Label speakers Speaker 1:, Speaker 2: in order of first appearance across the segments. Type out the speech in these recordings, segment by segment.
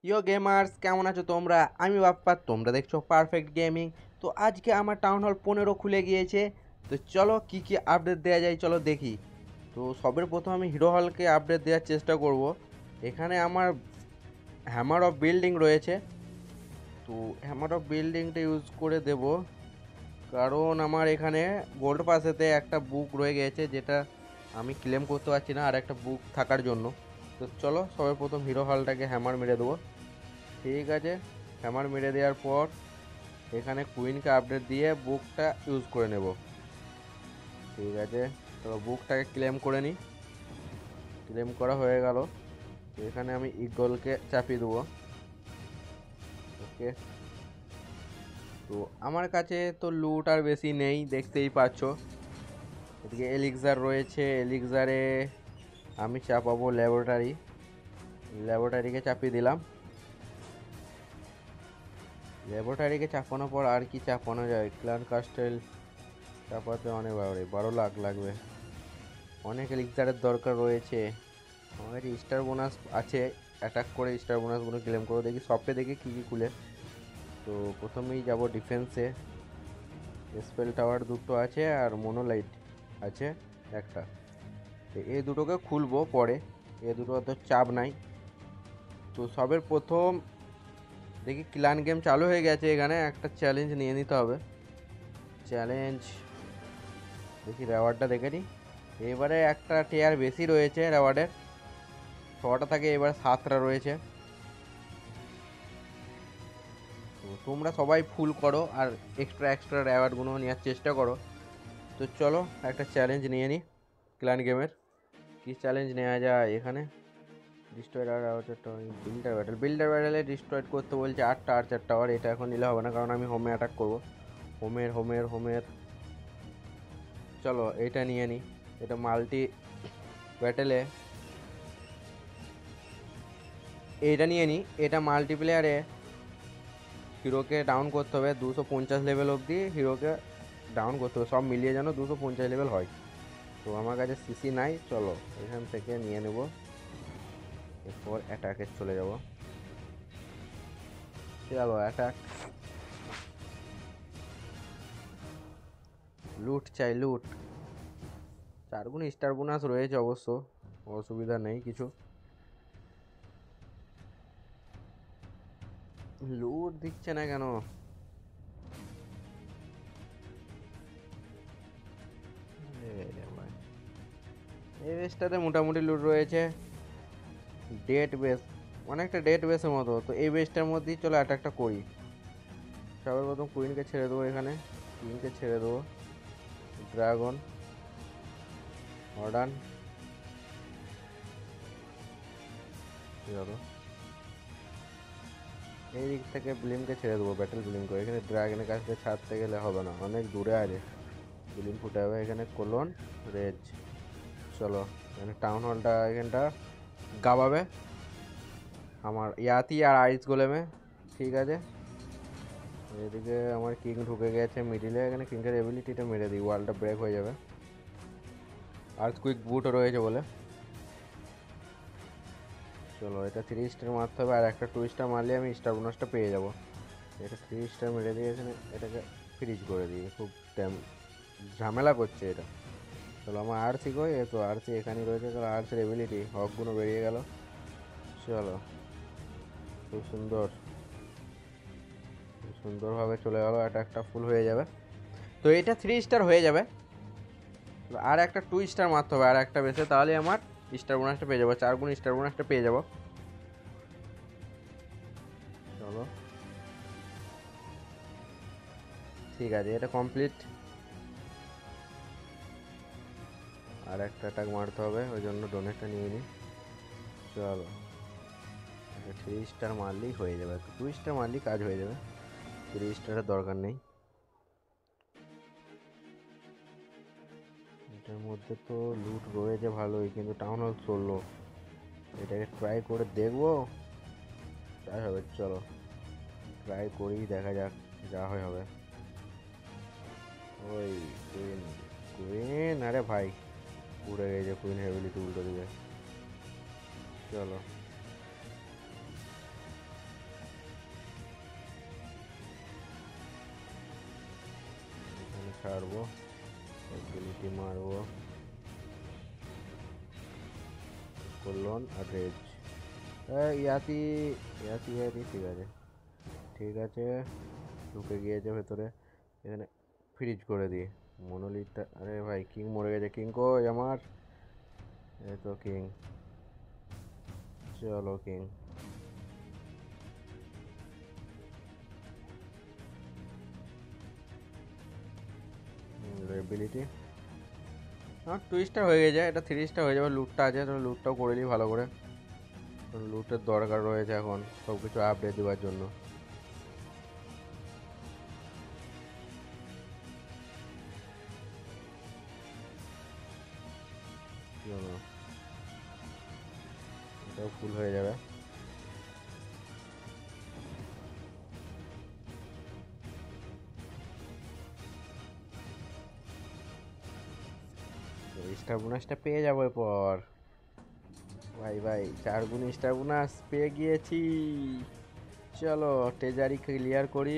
Speaker 1: ইয়ো gamers, কেমন আছো তোমরা? আমি বাপ্পা, তোমরা দেখছো পারফেক্ট গেমিং। তো আজকে আমার টাউন হল 15 খুলে গিয়েছে। তো চলো কি কি আপডেট দেওয়া যায় চলো দেখি। তো সবের প্রথম আমি হিরো হলকে আপডেট দেওয়ার চেষ্টা করব। এখানে আমার হ্যামার অফ বিল্ডিং রয়েছে। তো হ্যামার অফ বিল্ডিংটা ইউজ করে দেব, কারণ আমার এখানে গোল্ড পাসেতে একটা বুক রয়ে গেছে যেটা আমি ক্লেম করতে পারছি না আর একটা বুক থাকার জন্য। তো চলো সবার প্রথম হিরো হলটাকে হ্যামার মেরে দেবো। ঠিক আছে, হ্যামার মেরে দেওয়ার পর এখানে কুইনকে আপডেট দিয়ে বুকটা ইউজ করে নেব। ঠিক আছে, তো বুকটাকে ক্লেম করে নিই। ক্লেম করা হয়ে গেল। তো এখানে আমি ইগলকে চাপিয়ে দেবো। ওকে, তো আমার কাছে তো লুট আর বেশি নেই, দেখতেই পাচ্ছ। এদিকে এলিক্সার রয়েছে, এলিক্সারে আমি চাপাবো ল্যাবরেটরি। ল্যাবরেটরিকে চাপিয়ে দিলাম। ল্যাবরেটরিকে চাপানোর পর আর কি চাপানো যায়? ক্ল্যান কাস্টেল চাপাতে অনেক 12 লাখ লাগবে। অনেক এলিক্সারের দরকার রয়েছে। আমার কাছে স্টার বোনাস আছে, অ্যাটাক করে স্টার বোনাসগুলো ক্লেম করবো। দেখি শপে দেখি কী কী খুলে। তো প্রথমেই যাব ডিফেন্সে। স্পেল টাওয়ার দুটো আছে আর মোনোলাইট আছে একটা। তো এই দুটোকে খুলবো পরে, এ দুটো অত চাপ নাই। তো সবের প্রথম দেখি ক্লান গেম চালু হয়ে গেছে, এখানে একটা চ্যালেঞ্জ নিয়ে নিতে হবে। চ্যালেঞ্জ দেখি, রেওয়ার্ডটা দেখে নিই। এবারে একটা টিয়ার বেশি রয়েছে রেওয়ার্ডের, 6টা থাকে, এবার 7টা রয়েছে। তো তোমরা সবাই ফুল করো আর এক্সট্রা এক্সট্রা রেওয়ার্ডগুলো নেওয়ার চেষ্টা করো। তো চলো একটা চ্যালেঞ্জ নিয়ে নিই ক্ল্যান গেমের। কী চ্যালেঞ্জ নেওয়া যায় এখানে? ডিস্ট্রয়েড আর বিল্ডার ব্যাটেল। বিল্ডার ব্যাটেলে ডিস্ট্রয়েড করতে বলছে 8টা আর্চার টাওয়ার। এটা এখন নিলে হবে না, কারণ আমি হোমে অ্যাটাক করবো। হোমের চলো এটা নিয়ে নিই। এটা মাল্টি ব্যাটেলে, এইটা নিয়ে নিই। এটা মাল্টিপ্লেয়ারে হিরোকে ডাউন করতে হবে 250 লেভেল অবধি। হিরোকে ডাউন করতে হবে, সব মিলিয়ে যেন 250 লেভেল হয়। তো আমার কাছে সিসি নাই, চলো এখান থেকে নিয়ে নেব। এরপর অ্যাটাকে চলে যাব। চলো অ্যাটাক। লুট চাই, লুট। 4 গুণ স্টার বোনাস রয়েছে অবশ্য, অসুবিধা নেই কিছু। লুট দিচ্ছে না কেন? এই বেসটাতে মোটামুটি লুট রয়েছে। ডেট বেস, অনেকটা ডেট বেসের মতো। তো এই বেসটার মধ্যেই চলো অ্যাটাকটা করি। সবার প্রথম কুইনকে ছেড়ে দেবো, এখানে কুইনকে ছেড়ে দেবো। ড্রাগন, মডার্ন, চলো এই দিক থেকে ব্লিমকে ছেড়ে দেবো, ব্যাটেল ব্লিম করে। এখানে ড্রাগনের কাছ থেকে ছাড়তে গেলে হবে না, অনেক দূরে আছে। ব্লিম ফুটে হবে এখানে। কোলন, রেজ, চলো এখানে টাউন হলটা এখানটা গাবাবে আমার ইয়াতি আর আইস গোলেমে। ঠিক আছে, এদিকে আমার কিং ঢুকে গেছে মিডিলে। এখানে কিংয়ের এবিলিটিটা মেরে দিই, ওয়ালটা ব্রেক হয়ে যাবে। আর কুইক বুটও রয়েছে বলে। চলো এটা 3 স্টার মারতে হবে, আর একটা 2 স্টার মারলে আমি স্টার বোনাসটা পেয়ে যাবো। এটা 3 স্টার মেরে দিয়ে এখানে এটাকে ফ্রিজ করে দিই। খুব ঝামেলা করছে এটা। চলো আমার আরসি কই? এ তো আরসি এখানেই রয়েছে। চলো আরসির এবিলিটি হকগুলো বেরিয়ে গেল। চলো খুব সুন্দর, সুন্দরভাবে চলে গেলো। এটা একটা ফুল হয়ে যাবে। তো এটা 3 স্টার হয়ে যাবে। আর একটা 2 স্টার মারতে হবে, আর একটা বেশি, তাহলে আমার স্টার বোনাসটা পেয়ে যাবো। 4 গুণ স্টার বোনাসটা পেয়ে যাবো। চলো ঠিক আছে, এটা কমপ্লিট। আর একটা অ্যাটাক মারতে হবে, ওই জন্য ডোনেটটা নিয়ে নিই। চলো এটা 3 স্টার মারলেই হয়ে যাবে, 2 স্টার মারলেই কাজ হয়ে যাবে। 3 স্টারের দরকার নেই। এটার মধ্যে তো লুট রয়েছে ভালোই, কিন্তু টাউন হল 16। এটাকে ট্রাই করে দেখবো, তাই হবে। চলো ট্রাই করেই দেখা যাক, যা হয় হবে। ওই কুইন, কুইন, আরে ভাই উড়ে গেছে কুইন, হেভিলিটি উল্টো দিকে। চলো ছাড়বো, এবিলিটি মারবো, কোলন আর রেজ। ইয়াতি ইয়াতি ইয়াতি ঠিক আছে, ঠিক আছে। ঢুকে গিয়েছে ভেতরে, এখানে ফ্রিজ করে দিই মনোলিথটা। আরে ভাই কিং মরে গেছে, কিং কই আমার? এই তো কিং, চলো কিং। এবিলিটি আমার 2 স্টার হয়ে গেছে, এটা 3 স্টার হয়ে যাবে। লুটটা আছে, তো লুটটাও করে নিই ভালো করে, লুটের দরকার রয়েছে এখন সব কিছু আপডেট দেওয়ার জন্য। এটাও ফুল হয়ে যাবে। স্টার বোনাসটা পেয়ে যাবো এরপর। ভাই ভাই 4 গুণ স্টার বোনাস পেয়ে গিয়েছি। চলো ট্রেজারি ক্লিয়ার করি।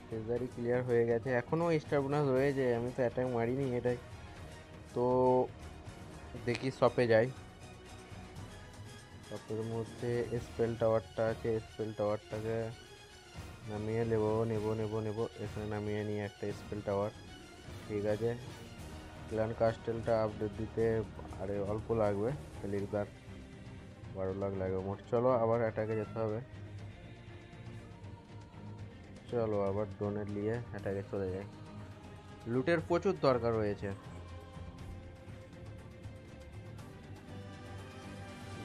Speaker 1: ট্রেজারি ক্লিয়ার হয়ে গেছে, এখনও স্টার বোনাস রয়েছে, আমি তো অ্যাটাক মারিনি এটাই। তো দেখি শপে যাই, শপের মধ্যে স্পেল টাওয়ারটা আছে, স্পেল টাওয়ারটাকে নামিয়ে নেবো নেবো নেবো নেবো, এখানে নামিয়ে নিয়ে একটা স্পেল টাওয়ার। ঠিক আছে, ক্ল্যান কাস্টেলটা আপডেট দিতে আরে অল্প লাগবে, লিখবার 12 লাখ লাগবে মোট। চলো আবার অ্যাটাকে যেতে হবে, চলো আবার ডোনেট নিয়ে অ্যাটাকে চলে যাই। লুটের প্রচুর দরকার রয়েছে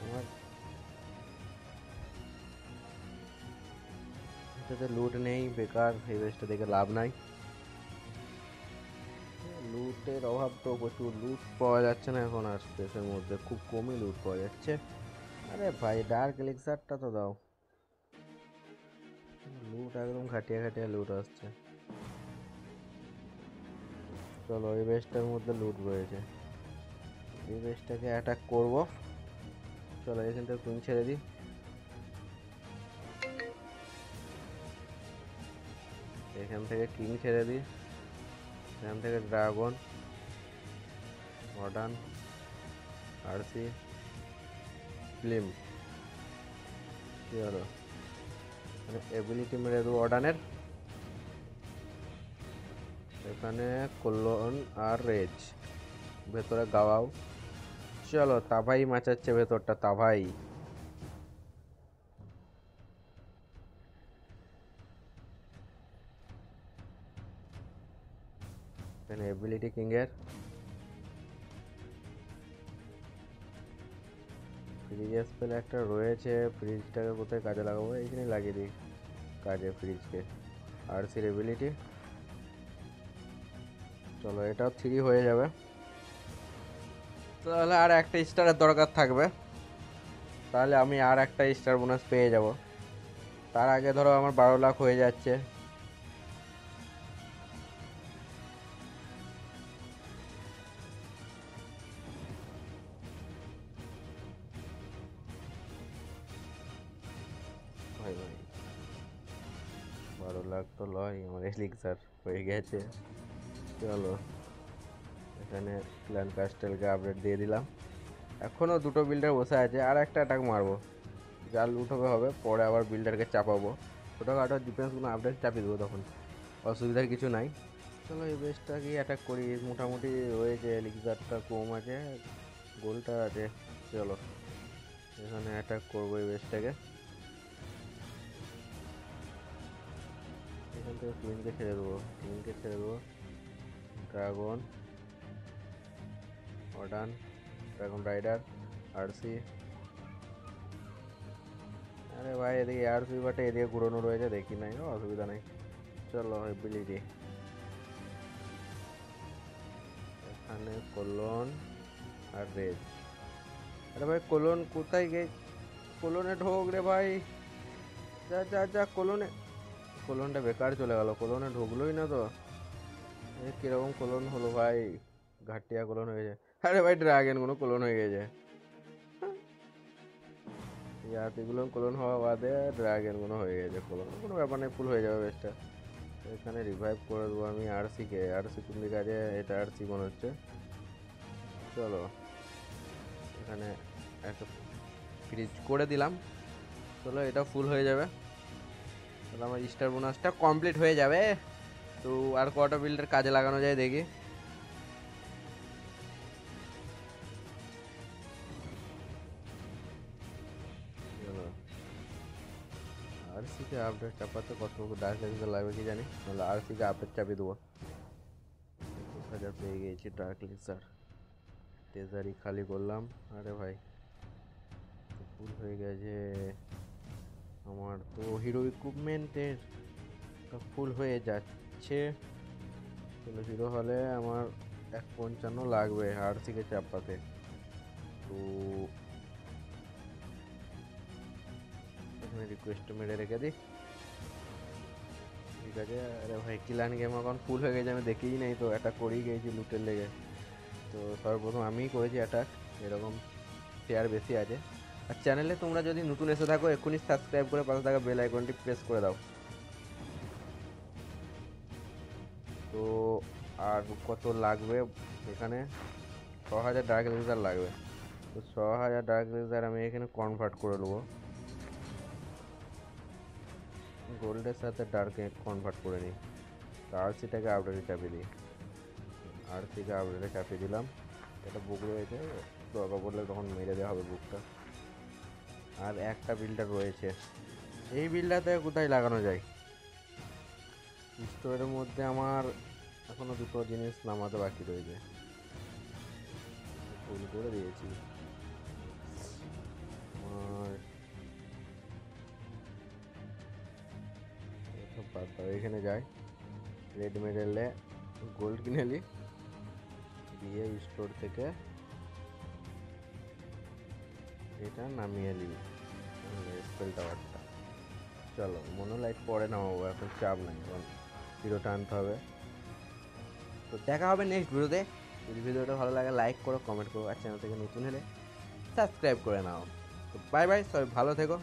Speaker 1: আমার, এটাতে লুট নেই, বেকার এই বেসটা দেখে লাভ নাই। লুটের অভাব তো প্রচুর, লুট পাওয়া যাচ্ছে না এখন, আর স্পেসের মধ্যে খুব কমই লুট পাওয়া যাচ্ছে। আরে ভাই ডার্ক এলিক্সারটা তো দাও, লুট একদম খাটিয়ে খাটিয়ে লুট আসছে। চলো এই বেসটার মধ্যে লুট রয়েছে, এই বেসটাকে অ্যাটাক করব। চলো এখান থেকে কুইন ছেড়ে দিই, এখান থেকে কিং ছেড়ে দিই, এখান থেকে ড্রাগন, মডার্ন, আরসি, ফিল্ম। চলো মানে এবিলিটি মেরে দেবো অর্ডানের, এখানে কোলন আর রেজ, ভেতরে গাওয়াও। চলো তাভাই মাচাচ্ছে ভেতরটা, তাভাই। এখানে এবিলিটি কিংয়ের, ফ্রিজ স্পেল একটা রয়েছে, ফ্রিজটাকে কোথায় কাজে লাগাবো, এইখানে লাগিয়ে দিই কাজে ফ্রিজকে। আর সির এবিলিটি, চলো এটাও 3 হয়ে যাবে, তাহলে আর একটা স্টারের দরকার থাকবে, তাহলে আমি আর একটা স্টার বোনাস পেয়ে যাব। তার আগে ধরো আমার 12 লাখ হয়ে যাচ্ছে। ভাই ভাই 12 লাখ তো লয়, আমার এলিক্সার হয়ে গেছে। চলো এখানে ক্ল্যান কাস্টেলকে আপডেট দিয়ে দিলাম, এখনও দুটো বিল্ডার বসে আছে, আর একটা অ্যাটাক মারবো, যা লুট হবে হবে, পরে আবার বিল্ডারকে চাপাবো, ছোটোখাটো ডিফেন্সগুলো আপডেট চাপিয়ে দেবো, তখন অসুবিধার কিছু নাই। চলো এই বেসটাকে অ্যাটাক করি, মোটামুটি রয়েছে, এলিক্সারটা কম আছে, গোলটা আছে। চলো এখানে অ্যাটাক করবো এই বেসটাকে, এখান থেকে কুইনকে ছেড়ে দেবো, কুইনকে ছেড়ে দেবো, dragon, modern, dragon rider, RC. আরে ভাই এদিকে আরসি বাটে এদিকে ঘুরোনো রয়েছে, দেখি নাই, অসুবিধা নাই। চলো এবিলিটি, এখানে কোলন আর রেজ। আরে ভাই কোলন কোথায় গে, কোলনে ঢোক রে ভাই, যা যা যা কোলনে, কোলনটা বেকার চলে গেল, কোলনে ঢুকলোই না তো, কিরকম কোলন হলো ভাই, ঘাটিয়া কোলন হয়েছে। আরে ভাই ড্রাগনগুলো কোলন হয়ে গেছে, ইয়াতিগুলো কোলন হওয়া বাদে ড্রাগনগুলো হয়ে গেছে কোলন, কোনো ব্যাপার নেই, ফুল হয়ে যাবে বেশটা। এখানে রিভাইভ করে দেবো আমি আরসিকে। আরসি কোন দিকে আছে? এটা আরসি মনে হচ্ছে। চলো এখানে একটা ফ্রিজ করে দিলাম। চলো এটা ফুল হয়ে যাবে, তাহলে আমার স্টার বোনাসটা কমপ্লিট হয়ে যাবে। তো আর কটা বিল্ডার কাজে লাগানো যায় দেখি। চলো আরসিকে আপডেট চাপাতে কত ডাক লাগবে কি জানি, তাহলে আরসিকে আপডেট চাপিয়ে দেবো। 21,000 পেয়ে গিয়েছি ডার্ক লেজার। ট্রেজারি খালি করলাম। আরে ভাই ফুল হয়ে গেছে আমার তো, হিরো ইকুইপমেন্টের ফুল হয়ে যাচ্ছে। চলো হিরো হলে আমার 155 লাগবে আরসিকে চাপাতে। তো এখানে রিকোয়েস্ট মেরে রেখে দিই, ঠিক আছে। আরে ভাই কিলান গেম এখন ফুল হয়ে গেছে, আমি দেখেই নাই তো, অ্যাটাক করেই গেছি লুটের লেগে। তো সর্বপ্রথম আমিই করেছি অ্যাটাক, এরকম শেয়ার বেশি আছে। আর চ্যানেলে তোমরা যদি নতুন এসে থাকো এক্ষুনি সাবস্ক্রাইব করে পাশে থাকা বেল আইকনটি প্রেস করে দাও। তো আর কত লাগবে এখানে? 6,000 ডার্ক লেজার লাগবে। তো 6,000 ডার্ক লেজার আমি এখানে কনভার্ট করে নেবো, গোল্ডের সাথে ডার্কে কনভার্ট করে নিই। তো আরসিটাকে আপডেটে চাপিয়ে দিই, আরসিকে আপডেটে চাপিয়ে দিলাম। এটা বুক রয়েছে, দরকার পড়লে তখন মেরে দেওয়া হবে বুকটা। আর একটা বিল্ডার রয়েছে, এই বিল্ডারটা কোথায় লাগানো যায়? স্টোরের মধ্যে আমার এখনো দুটো জিনিস নামাতে বাকি রয়েছে, ফুল করে দিয়েছি। আর এসব বাদ দাও, এখানে যাই রেড মেডেলে গোল্ড কিনে নিই, দিয়ে স্টোর থেকে এটা নামিয়ে নিই স্পেল টাওয়ারটা। চলো মনোলাইট পরে নামাবো, এখন চাপ নাই, এখন হিরোটা আনতে হবে। তো দেখা হবে নেক্সট ভিডিওতে। যদি ভিডিওটা ভালো লাগে লাইক করো, কমেন্ট করো, আর চ্যানেল থেকে নতুন হলে সাবস্ক্রাইব করে নাও। তো বাই বাই, সবাই ভালো থেকো।